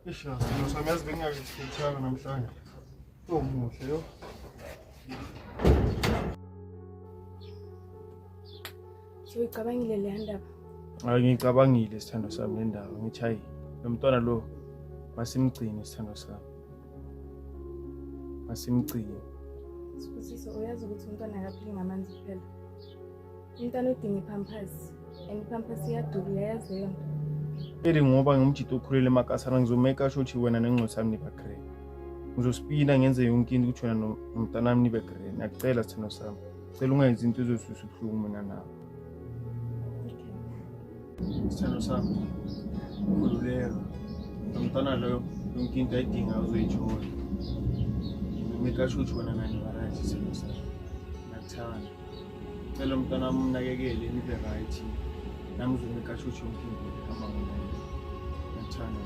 Isha, sami bengazi isithanga namhlanje. Muhle yo. So icabangile le ndaba. Ngicabangile isithando sami le ndaba. Ngithi hayi, lo mntwana lo masimgcine isithando sami. Masimgcine. Sibusiso uyazi ukuthi umntwana akaphili ngamanzi kuphela. Umntwana udinga ipampers. And ipampers iyadura uyayazi leyo nto. Ngoba ngumjito okhulele emakasana ngizomeka sure ukuthi wena nengqondo sami niba green. Ngizospina ngenze yonke into ukuthi wena nomntana wami nibe green. Ngiyacela sithando sami. Cela ungenzi into ezosusa ubuhlungu mina nawe. Sithando sami. Ukhululeka. Nomntana loyo yonke into ayidinga uzoyithola. Ngizomeka sure ukuthi wena nani right sithando sami. Ngiyacela. Cela umntana wami umnakekele nibe right. Nami ngizomeka sure ukuthi yonke into ihamba ngokuthanda.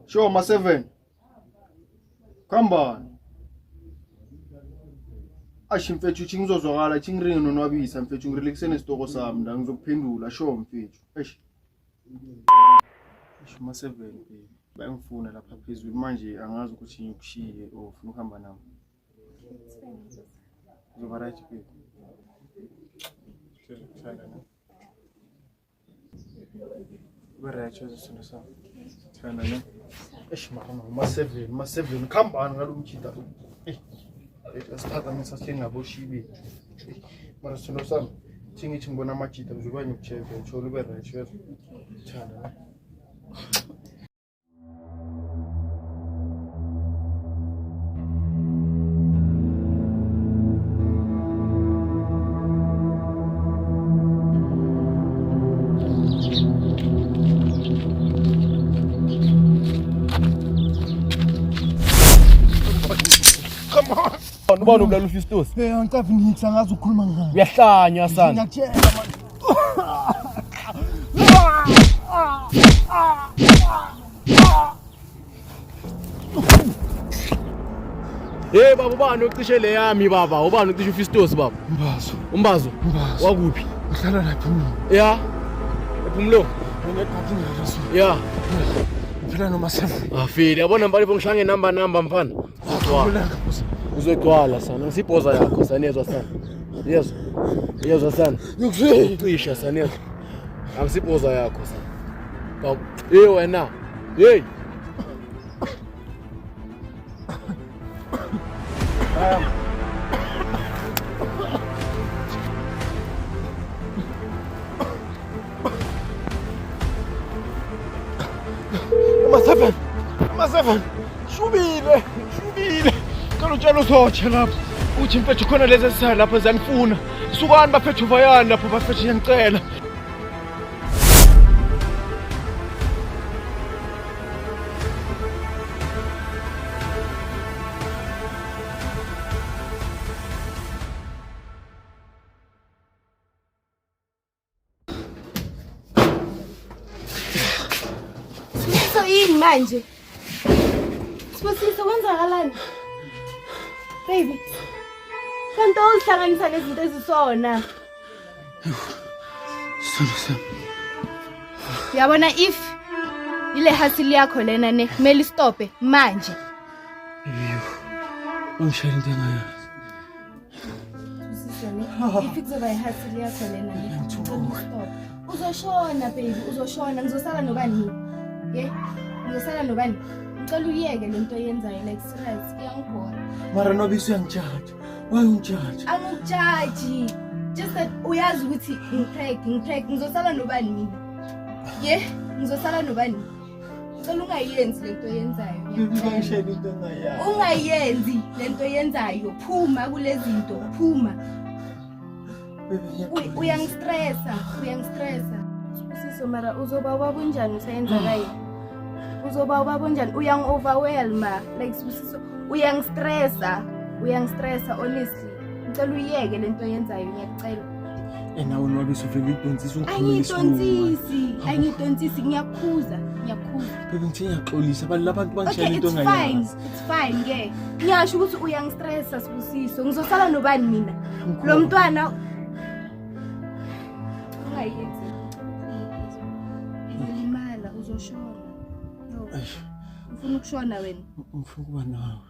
Show my 7. Come on. Mfethu ngizozwakala ngiringe nonwabisa mfethu ngireleksene isitoko sami la ngizokuphendula sho mfethu. Ma 7 bayangifuna lapha phezulu manje angazi ukuthi ngikushiye or ufuna ukuhamba nami. Uzoba right baby. Right sisithando sami. Thanda ne. Ma 7 come on ngalomchita. Asithatha ngisasithini ngaboshibi. Mara sithando sami ngithi ngibona amajita ngizoba ngikucheka utsho ube right yethu. Thanda. Ubani ubulala uFistos? Angicafi ngithi angazi ukukhuluma ngani. Uyahlanya sana. Ngiyakutshela manje. Hey baba ubani ucishe le yami baba? Ubani ucishe uFistos baba? Umbazo. Wakuphi? Uhlala lapha mina. Ya. Ephumlo. Ngiyaqaphi ngalaso. Ya. Phela noma 7. Afili yabona mbali bongishange number mfana. Uzogcwala sana ngisibhoza yakho sanezwa sana. Yezwa sana. Ucisha sanezwa. Angisibhoza yakho sana. Wena. Hey. Ma 7. Shubile. Kana utshela uthotshe lapho. Uthi mfethu khona lezi esisala lapha zanifuna. Sukani bafethu vayani lapho bafethu ngiyacela. So yini manje? Sibusiso kwenzakalani? Baby. Kanti uzihlanganisa nezinto ezisona. Yabona if ile hasili yakho lena ne kumele stope manje. Ungishayela into engayazi. Sisone. If kuzoba ihasili yakho lena ne stop. Uzoshona baby, uzoshona ngizosala nobani? Ngizosala nobani? Ngicela uyeke lento oyenzayo like serious iyangibhora. Mara nobisi uyangijaja. Why ungijaja? Angikujaji. just that uyazi ukuthi ngipreg ngizosala nobani mina. Yeah, ngizosala nobani. Ngicela ungayenzi lento oyenzayo. Ngishayela into engayazi. Ungayenzi lento oyenzayo. Phuma kulezinto, phuma. Uyangistressa. Sibusiso mara uzoba wabunjani usayenza kayi? Uzoba wabunjani? Uyang-overwhelma like Sibusiso. Uyangistressa honestly. Ngicela uyeke lento oyenzayo ngiyacela. Nawe nwabe sufike idonsisi ungikhuluma. Angidonsisi ngiyakhuza. Bebe ngithe ngiyaxolisa abantu bangishayela into engayazi. It's fine ke. Ngiyasho ukuthi uyangistressa Sibusiso. Ngizosala nobani mina? Lo mntwana ungayenzi. Uzolimala, uzoshona. No. Ufuna ukushona wena? Ngifuna ukuba nawe.